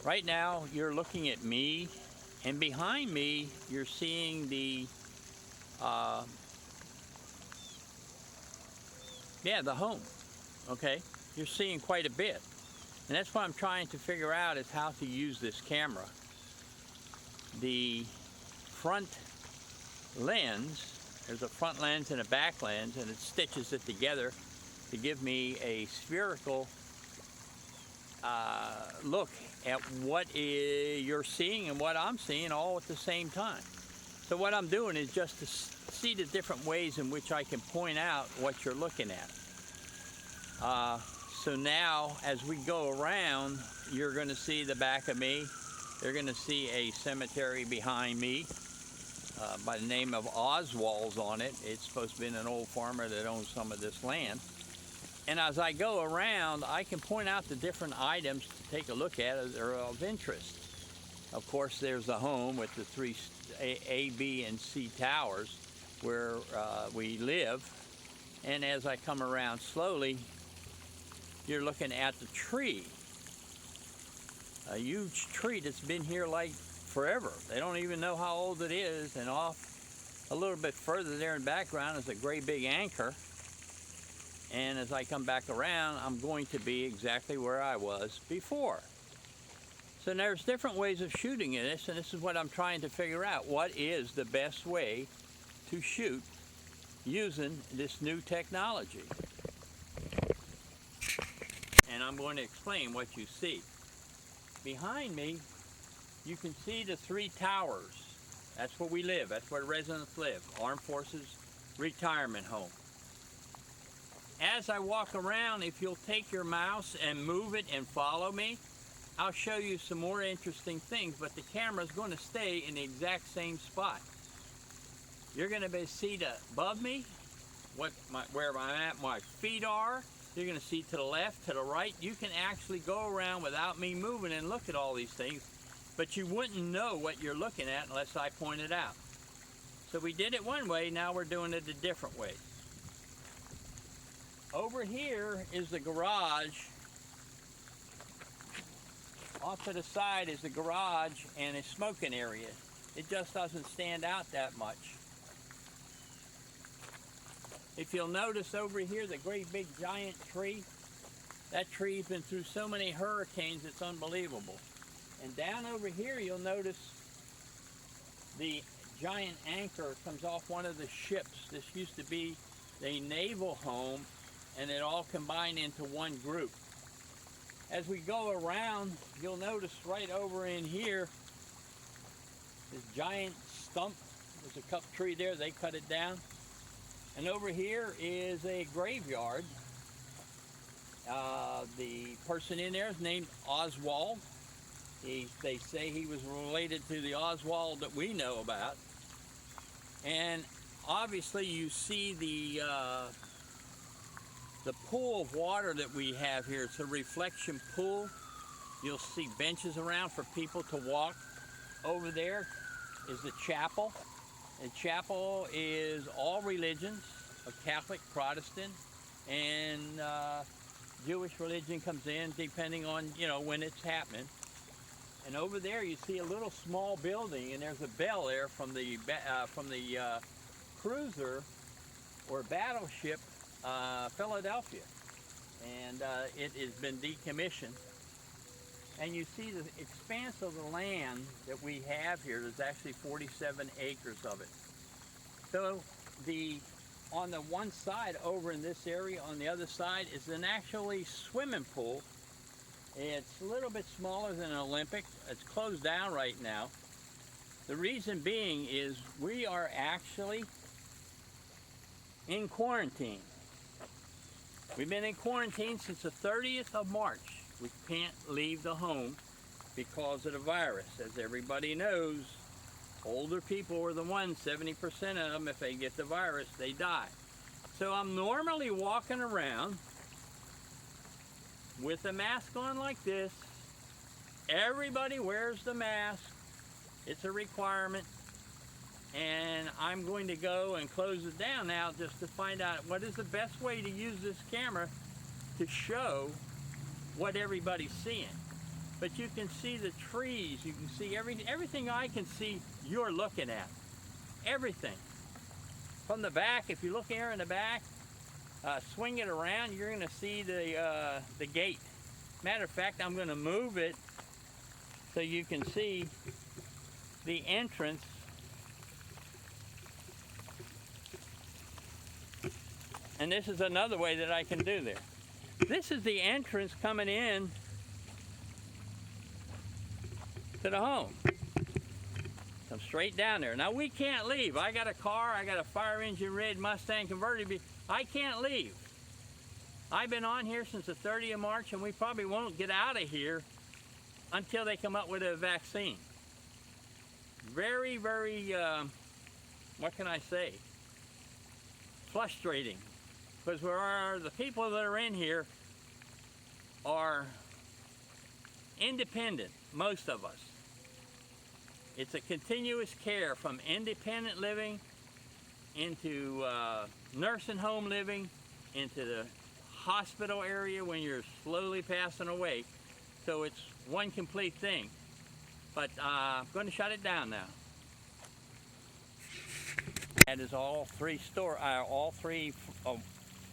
Right now, you're looking at me, and behind me, you're seeing the, the home, okay? You're seeing quite a bit. And that's what I'm trying to figure out is how to use this camera. The front lens, there's a front lens and a back lens, and it stitches it together to give me a spherical look at what you're seeing and what I'm seeing all at the same time. So what I'm doing is just to see the different ways in which I can point out what you're looking at. So now as we go around, you're going to see the back of me. You're going to see a cemetery behind me by the name of Oswald's on it. It's supposed to be an old farmer that owns some of this land. And as I go around, I can point out the different items to take a look at that are of interest. Of course, there's the home with the three A, B, and C towers where we live. And as I come around slowly, you're looking at the tree. A huge tree that's been here like forever. They don't even know how old it is. And off a little bit further there in the background is a great big anchor. And as I come back around, I'm going to be exactly where I was before. So there's different ways of shooting this, and this is what I'm trying to figure out. What is the best way to shoot using this new technology? And I'm going to explain what you see. Behind me, you can see the three towers. That's where we live. That's where residents live. Armed Forces Retirement Home. As I walk around, if you'll take your mouse and move it and follow me, I'll show you some more interesting things, but the camera's going to stay in the exact same spot. You're going to see above me, where my feet are. You're going to see to the left, to the right. You can actually go around without me moving and look at all these things, but you wouldn't know what you're looking at unless I point it out. So we did it one way, now we're doing it a different way. Over here is the garage. Off to the side is the garage and a smoking area. It just doesn't stand out that much. If you'll notice over here, the great big giant tree, that tree's been through so many hurricanes, it's unbelievable. And down over here, you'll notice the giant anchor comes off one of the ships. This used to be the naval home, and it all combined into one group. As we go around, you'll notice right over in here, this giant stump. There's a cup tree there, they cut it down. And over here is a graveyard. The person in there is named Oswald. They say he was related to the Oswald that we know about. And obviously you see the pool of water that we have here. It's a reflection pool. You'll see benches around for people to walk. Over there is the chapel. The chapel is all religions, Catholic, Protestant, and Jewish religion comes in depending on, when it's happening. And over there you see a little small building, and there's a bell there from the cruiser or battleship Philadelphia, and it has been decommissioned. And you see the expanse of the land that we have here. There's actually 47 acres of it. So on the one side over in this area, on the other side is an actually swimming pool. It's a little bit smaller than an Olympic. It's closed down right now. The reason being is we are actually in quarantine. We've been in quarantine since the 30th of March. We can't leave the home because of the virus. As everybody knows, older people are the ones, 70% of them, if they get the virus, they die. So I'm normally walking around with a mask on like this. Everybody wears the mask. It's a requirement. And I'm going to go and close it down now just to find out what is the best way to use this camera to show what everybody's seeing. but you can see the trees. You can see everything I can see, you're looking at. Everything. From the back, if you look here in the back, swing it around, you're going to see the gate. Matter of fact, I'm going to move it so you can see the entrance. And this is another way that I can do this. This is the entrance coming in to the home. Come straight down there. Now we can't leave. I got a car, I got a fire engine red Mustang convertible. I can't leave. I've been on here since the 30th of March, and we probably won't get out of here until they come up with a vaccine. Very, very, what can I say? Frustrating. Because the people that are in here are independent, most of us. It's a continuous care from independent living into nursing home living, into the hospital area when you're slowly passing away. So it's one complete thing. But I'm going to shut it down now. That is all three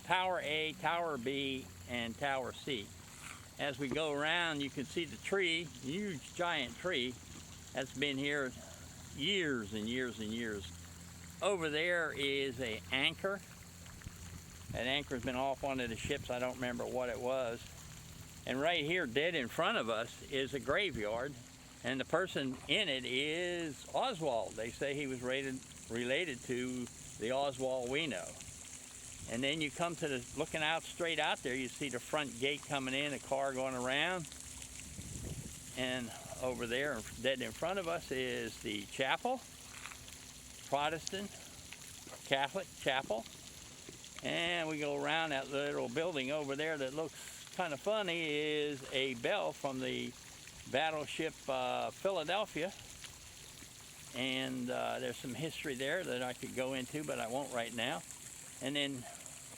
Tower A, Tower B, and Tower C. As we go around, you can see the tree, huge giant tree that's been here years and years and years. Over there is an anchor. That anchor's been off one of the ships. I don't remember what it was. And right here, dead in front of us, is a graveyard. And the person in it is Oswald. They say he was related to the Oswald we know. And then you come to looking out straight out there, you see the front gate coming in, a car going around. And over there, dead in front of us, is the chapel, Protestant, Catholic chapel. And we go around that little building over there that looks kind of funny, is a bell from the battleship Philadelphia. And there's some history there that I could go into, but I won't right now. And then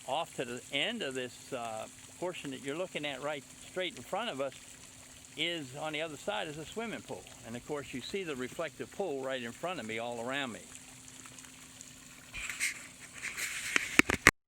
off to the end of this portion that you're looking at right straight in front of us is, on the other side, is a swimming pool. And of course you see the reflective pool right in front of me all around me.